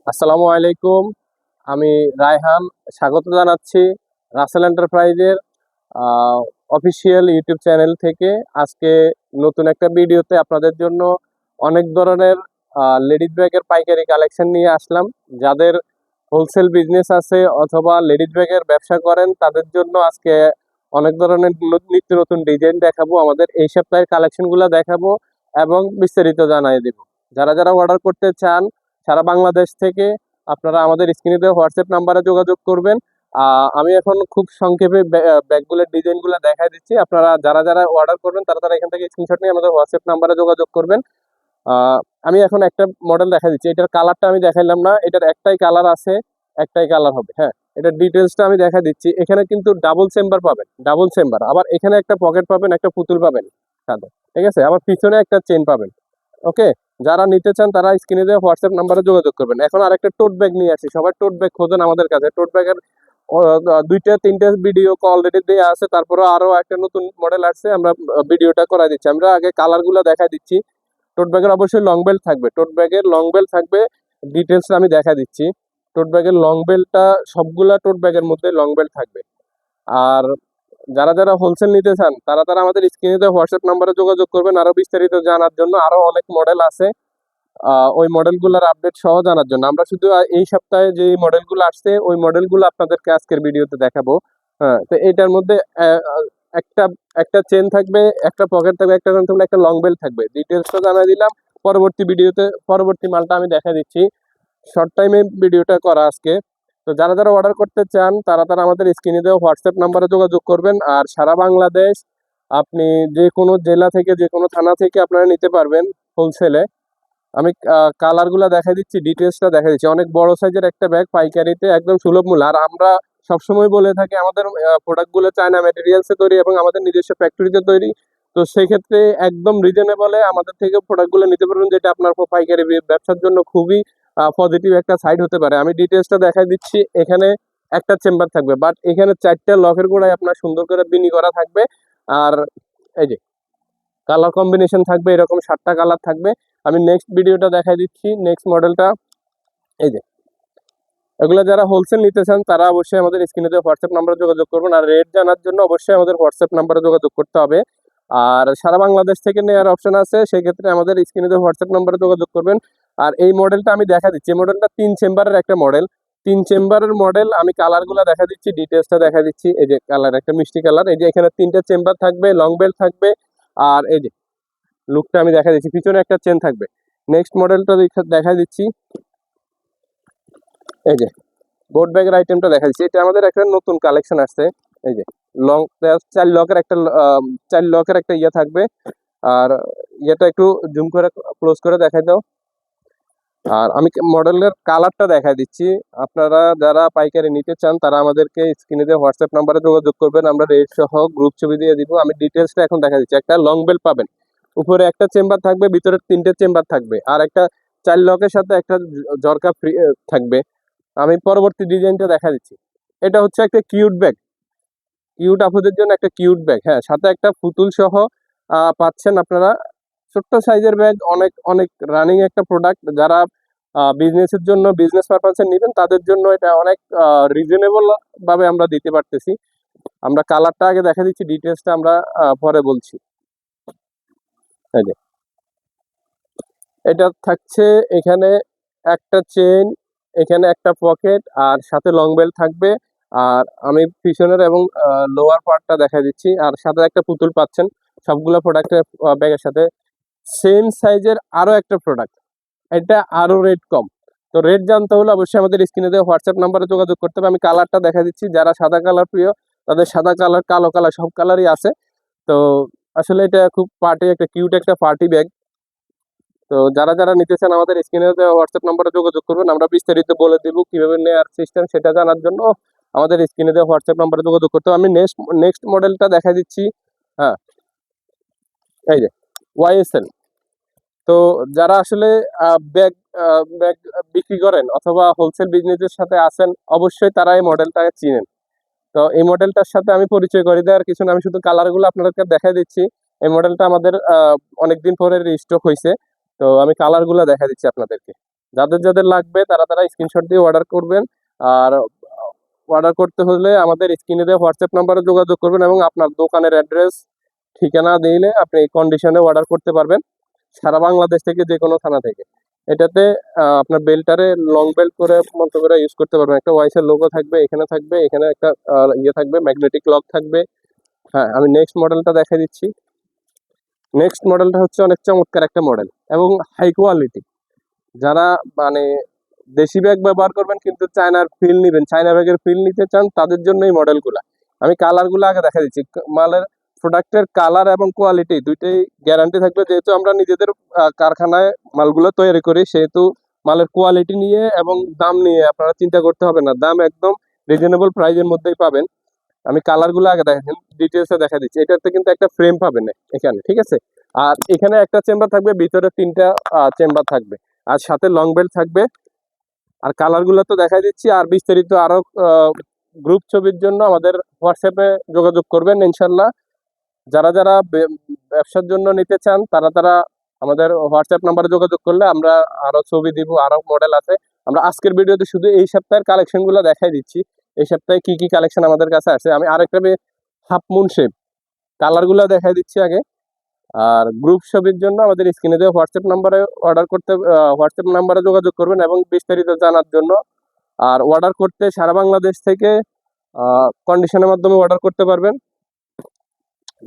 আসসালামু আলাইকুম। আমি রায়হান, স্বাগত জানাচ্ছি রাসেল এন্টারপ্রাইজের অফিসিয়াল ইউটিউব চ্যানেল থেকে। আজকে নতুন একটা ভিডিওতে আপনাদের জন্য অনেক ধরনের লেডিস ব্যাগের পাইকারি কালেকশন নিয়ে আসলাম। যাদের হোলসেল বিজনেস আছে অথবা লেডিস ব্যাগের ব্যবসা করেন তাদের জন্য আজকে অনেক ধরনের নিত্য নতুন ডিজাইন দেখাবো, আমাদের এই সপ্তাহের কালেকশনগুলো দেখাবো এবং বিস্তারিত জানাই দিব। যারা যারা অর্ডার করতে চান সারা বাংলাদেশ থেকে আপনারা আমাদের স্ক্রিনে দেওয়া হোয়াটসঅ্যাপ নাম্বারে যোগাযোগ করবেন। আমি এখন খুব সংক্ষেপে ব্যাগগুলোর ডিজাইনগুলো দেখাই দিচ্ছি। আপনারা যারা যারা অর্ডার করবেন তারা তারা এখান থেকে স্ক্রিনশট নিয়ে আমাদের হোয়াটসঅ্যাপ নাম্বারে যোগাযোগ করবেন। আমি এখন একটা মডেল দেখা দিচ্ছি। এটার কালারটা আমি দেখাইলাম না, এটার একটাই কালার আছে, একটাই কালার হবে। হ্যাঁ, এটার ডিটেলসটা আমি দেখা দিচ্ছি। এখানে কিন্তু ডাবল চেম্বার পাবেন, ডাবল চেম্বার, আবার এখানে একটা পকেট পাবেন, একটা পুতুল পাবেন সাথে, ঠিক আছে? আবার পিছনে একটা চেন পাবেন। ওকে, যারা নিতে চান তারা স্ক্রিনে দেওয়া হোয়াটসঅ্যাপ নাম্বারে যোগাযোগ করবেন। এখন আরেকটা টোট ব্যাগ নিয়ে আসি, সবাই টোট ব্যাগ খোঁজেন আমাদের কাছে। টোট ব্যাগের দুইটা তিনটা ভিডিও অলরেডি দেওয়া আছে, তারপরে আরো একটা নতুন মডেল আসছে, আমরা ভিডিওটা করাই দিচ্ছি। আমরা আগে কালার গুলা দেখাই দিচ্ছি। টোট ব্যাগের অবশ্যই লং বেল্ট থাকবে, টোট ব্যাগের লং বেল্ট থাকবে। ডিটেলস আমি দেখা দিচ্ছি। টোট ব্যাগের লং বেল্টটা সবগুলা টোট ব্যাগের মধ্যে লং বেল্ট থাকবে। আর যারা যারা হোলসেল নিতে চান তারা তারা আমাদের স্ক্রিনে দেওয়া হোয়াটসঅ্যাপ নাম্বারে যোগাযোগ করবেন আরো বিস্তারিত জানার জন্য। আরো অনেক মডেল আছে, ওই মডেলগুলোর আপডেট সহ জানার জন্য। আমরা শুধু এই সপ্তাহে যে মডেলগুলো আসছে ওই মডেলগুলো আপনাদেরকে আজকের ভিডিওতে দেখাবো। হ্যাঁ, তো এটার মধ্যে একটা একটা চেন থাকবে, একটা পকেট থাকবে, একটা থাকবে, একটা লং বেল্ট থাকবে। ডিটেলসটা জানাই দিলাম। পরবর্তী ভিডিওতে পরবর্তী মালটা আমি দেখা দিচ্ছি। শর্ট টাইমে ভিডিওটা করা আজকে। তো যারা যারা অর্ডার করতে চান তারা তারা আমাদের স্ক্রিনে দেওয়া হোয়াটসঅ্যাপ নাম্বারে যোগাযোগ করবেন। আর সারা বাংলাদেশ আপনি যে কোনো জেলা থেকে যে কোনো থানা থেকে আপনারা নিতে পারবেন হোলসেলে। আমি কালারগুলো দেখা দিচ্ছি, ডিটেলসটা দেখা দিচ্ছি। অনেক বড় সাইজের একটা ব্যাগ পাইকারিতে একদম সুলভ মূল্য। আর আমরা সবসময় বলে থাকি আমাদের প্রোডাক্টগুলো চায়না ম্যাটেরিয়ালসে তৈরি এবং আমাদের নিজস্ব ফ্যাক্টরিতে তৈরি। তো সেই ক্ষেত্রে একদম রিজনেবলে আমাদের থেকে প্রোডাক্টগুলো নিতে পারবেন, যেটা আপনার পাইকারি ব্যবসার জন্য খুবই পজিটিভ একটা সাইড হতে পারে। আমি ডিটেলসটা দেখা দিচ্ছি। এখানে একটা চেম্বার থাকবে, বাট এখানে চারটা লকের গোড়ায় আপনার সুন্দর করে বিনি করা থাকবে। আর এই যে কালার কম্বিনেশন থাকবে, এরকম 7টা কালার থাকবে। আমি নেক্সট ভিডিওটা দেখাই দিচ্ছি, নেক্সট মডেলটা। এই যে এগুলো যারা হোলসেল নিতে চান তারা অবশ্যই আমাদের স্ক্রিনে দেওয়া হোয়াটসঅ্যাপ নাম্বারে যোগাযোগ করবেন। আর রেট জানার জন্য অবশ্যই আমাদের হোয়াটসঅ্যাপ নাম্বারে যোগাযোগ করতে হবে। আর সারা বাংলাদেশ থেকে নেওয়ার অপশন আছে, সেক্ষেত্রে আমাদের স্ক্রিনে দেওয়া হোয়াটসঅ্যাপ নাম্বারে যোগাযোগ করবেন। আর এই মডেলটা আমি দেখা দিচ্ছি, এই মডেলটা 3 চেম্বারের একটা মডেল। 3 চেম্বারের মডেল। আমি কালারগুলো দেখা দিচ্ছি, ডিটেলসটা দেখা দিচ্ছি। এই যে কালার, একটা মিষ্টি কালার। এই যে এখানে 3টা চেম্বার থাকবে, লং বেল্ট থাকবে। আর এই যে লুকটা আমি দেখা দিচ্ছি, পিছনে একটা চেন থাকবে। নেক্সট মডেলটা দেখা দিচ্ছি। এই যে বোট ব্যাগের আইটেমটা দেখা দিচ্ছি। এটা আমাদের একটা নতুন কালেকশন আসছে। এই যে লং 4 লকের একটা 4 লকের একটা ইয়ে থাকবে। আর ইয়েটা একটু জুম করে ক্লোজ করে দেখাই দাও। আর আমি মডেলের কালারটা দেখা দিচ্ছি। আপনারা যারা পাইকারি নিতে চান তারা আমাদেরকে স্ক্রিনে দিয়ে হোয়াটসঅ্যাপ নাম্বারে যোগাযোগ করবেন, আমরা রেট সহ গ্রুপ ছবি দিয়ে দিব। আমি ডিটেলসটা এখন দেখা দিচ্ছি। একটা লং বেল্ট পাবেন, উপরে একটা চেম্বার থাকবে, ভিতরে 3টে চেম্বার থাকবে। আর একটা 4 লকের সাথে একটা ঝরকা ফ্রি থাকবে। আমি পরবর্তী ডিজাইনটা দেখা দিচ্ছি। এটা হচ্ছে একটা কিউট ব্যাগ, কিউট আপুদের জন্য একটা কিউট ব্যাগ। হ্যাঁ, সাথে একটা পুতুল সহ পাচ্ছেন আপনারা। ছোট্ট সাইজের ব্যাগ, অনেক অনেক রানিং একটা প্রোডাক্ট। যারা বিজনেসের জন্য, বিজনেস পারপাসে নেবেন তাদের জন্য এটা অনেক রিজনেবল ভাবে আমরা দিতে পারতেছি। আমরা কালারটা আগে দেখা দিচ্ছি, ডিটেলসটা আমরা পরে বলছি। এই যে এটা থাকছে, এখানে একটা চেন, এখানে একটা পকেট, আর সাথে লং বেল্ট থাকবে। আর আমি পিছনের এবং লোয়ার পার্টটা দেখা দিচ্ছি। আর সাথে একটা পুতুল পাচ্ছেন সবগুলো প্রোডাক্টের ব্যাগের সাথে। সেম সাইজের আরো একটা প্রোডাক্ট, এটা আরো রেট কম। তো রেট জানতে হলে অবশ্যই আমাদের স্ক্রিনে দেওয়া হোয়াটসঅ্যাপ নাম্বারে যোগাযোগ করতে হবে। আমি কালারটা দেখা দিচ্ছি। যারা সাদা কালার প্রিয় তাদের সাদা কালার, কালো কালার, সব কালারই আছে। তো আসলে এটা খুব পার্টি, একটা কিউট একটা পার্টি ব্যাগ। তো যারা যারা নিতে চান আমাদের স্ক্রিনে দেওয়া হোয়াটসঅ্যাপ নাম্বারে যোগাযোগ করবেন, আমরা বিস্তারিত বলে দিব কিভাবে নেওয়ার সিস্টেম সেটা জানার জন্য আমাদের স্ক্রিনে দেওয়া হোয়াটসঅ্যাপ নাম্বারে যোগাযোগ করতে হবে। আমি নেক্সট নেক্সট মডেলটা দেখা দিচ্ছি। হ্যাঁ, এই যে ওয়াইএসএল। তো যারা আসলে ব্যাগ ব্যাগ বিক্রি করেন অথবা হোলসেল বিজনেসের সাথে আছেন অবশ্যই তারা এই মডেলটা চিনেন। তো এই মডেলটার সাথে আমি পরিচয় করে দেওয়ার কিছু না, আমি শুধু কালারগুলো আপনাদেরকে দেখাই দিচ্ছি। এই মডেলটা আমাদের অনেকদিন পরে রিস্টক হয়েছে। তো আমি কালারগুলো দেখা দিচ্ছি আপনাদেরকে। যাদের যাদের লাগবে তারা তারা স্ক্রিনশট দিয়ে অর্ডার করবেন। আর অর্ডার করতে হলে আমাদের স্ক্রিনে দেওয়া হোয়াটসঅ্যাপ নাম্বারে যোগাযোগ করবেন এবং আপনার দোকানের অ্যাড্রেস ঠিকানা দিলে আপনি কন্ডিশনে অর্ডার করতে পারবেন সারা বাংলাদেশ থেকে, যে কোনো থানা থেকে। এটাতে আপনার বেল্টারে লং বেল্ট করে মতো করে ইউজ করতে পারবেন। একটা ওয়াইসের লোগো থাকবে, এখানে একটা ইয়ে থাকবে, ম্যাগনেটিক লক থাকবে। হ্যাঁ, আমি নেক্সট মডেলটা দেখাই দিচ্ছি। নেক্সট মডেলটা হচ্ছে অনেক চমৎকার একটা মডেল এবং হাই কোয়ালিটি। যারা মানে দেশি ব্যাগ ব্যবহার করবেন কিন্তু চায়নার ফিল নিবেন, চায়না ব্যাগের ফিল নিতে চান, তাদের জন্য এই মডেলগুলো। আমি কালারগুলো আগে দেখা দিচ্ছি। মালের প্রোডাক্টের কালার এবং কোয়ালিটি দুইটাই গ্যারান্টি থাকবে, যেহেতু আমরা নিজেদের কারখানায় মালগুলো তৈরি করি, সেহেতু মালের কোয়ালিটি নিয়ে এবং দাম নিয়ে আপনারা চিন্তা করতে হবে না। দাম একদম রিজনেবল প্রাইসের মধ্যেই পাবেন। আমি কালারগুলো আগে দেখেন, ডিটেলসে দেখা দিচ্ছি। এটাতে কিন্তু একটা ফ্রেম পাবেন এখানে, ঠিক আছে। আর এখানে একটা চেম্বার থাকবে, ভিতরে 3টা চেম্বার থাকবে, আর সাথে লং বেল্ট থাকবে। আর কালারগুলো তো দেখাই দিচ্ছি। আর বিস্তারিত আরো গ্রুপ ছবির জন্য আমাদের হোয়াটসঅ্যাপে যোগাযোগ করবেন ইনশাল্লাহ। যারা যারা ব্যবসার জন্য নিতে চান তারা তারা আমাদের হোয়াটসঅ্যাপ নাম্বারে যোগাযোগ করলে আমরা আরো ছবি দিব, আরো মডেল আছে। আমরা আজকের ভিডিওতে শুধু এই সপ্তাহের কালেকশনগুলো দেখাই দিচ্ছি, এই সপ্তাহে কি কি কালেকশন আমাদের কাছে আছে। আমি আরেকটা হাফ মুন শেপ কালারগুলো দেখাই দিচ্ছি আগে। আর গ্রুপ ছবির জন্য আমাদের স্ক্রিনে দেওয়া হোয়াটসঅ্যাপ নাম্বারে অর্ডার করতে, হোয়াটসঅ্যাপ নাম্বারে যোগাযোগ করবেন এবং বিস্তারিত জানার জন্য। আর অর্ডার করতে সারা বাংলাদেশ থেকে কন্ডিশনের মাধ্যমে অর্ডার করতে পারবেন।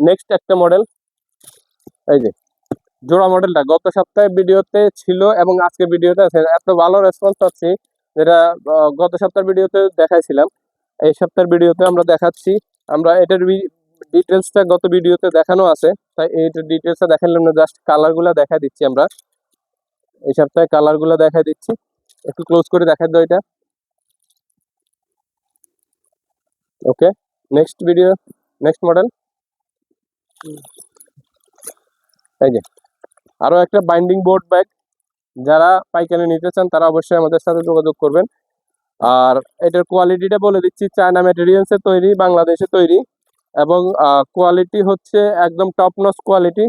নেক্সট একটা মডেল, এই যে জোড়া মডেলটা গত সপ্তাহে ভিডিওতে ছিল এবং আজকে ভিডিওতে আছে। এত ভালো রেসপন্স পাচ্ছি, যেটা গত সপ্তাহের ভিডিওতে দেখাইছিলাম, এই সপ্তাহের ভিডিওতে আমরা দেখাচ্ছি। আমরা এটার ডিটেলসটা গত ভিডিওতে দেখানো আছে, তাই এইটার ডিটেলসটা দেখালাম না, জাস্ট কালারগুলো দেখা দিচ্ছি। আমরা এই সপ্তাহে কালারগুলো দেখা দিচ্ছি, একটু ক্লোজ করে দেখা দাও এটা। ওকে, নেক্সট ভিডিও, নেক্সট মডেল। এই যে আরো একটা বাইন্ডিং বোর্ড ব্যাগ, যারা পাইকারি নিতে চান তারা অবশ্যই আমাদের সাথে যোগাযোগ করবেন। আর এটার কোয়ালিটিটা বলে দিচ্ছি, চায়না ম্যাটেরিয়ালসে তৈরি, বাংলাদেশে তৈরি, এবং কোয়ালিটি হচ্ছে একদম টপ নচ কোয়ালিটি।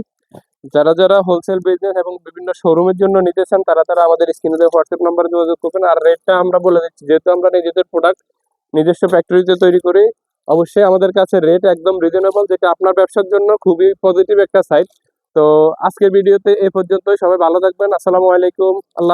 যারা যারা হোলসেল বিজনেস এবং বিভিন্ন শোরুমের জন্য নিতে চান তারা তারা আমাদের স্ক্রিনে হোয়াটসঅ্যাপ নাম্বারে যোগাযোগ করবেন। আর রেটটা আমরা বলে দিচ্ছি, যেহেতু আমরা নিজেদের প্রোডাক্ট নিজস্ব ফ্যাক্টরিতে তৈরি করি, অবশ্যই আমাদের কাছে রেট একদম রিজনেবল, যেটা আপনার ব্যবসার জন্য খুবই পজিটিভ একটা সাইট। তো আজকের ভিডিওতে এ পর্যন্তই, সবাই ভালো থাকবেন। আসসালামু আলাইকুম, আল্লাহ।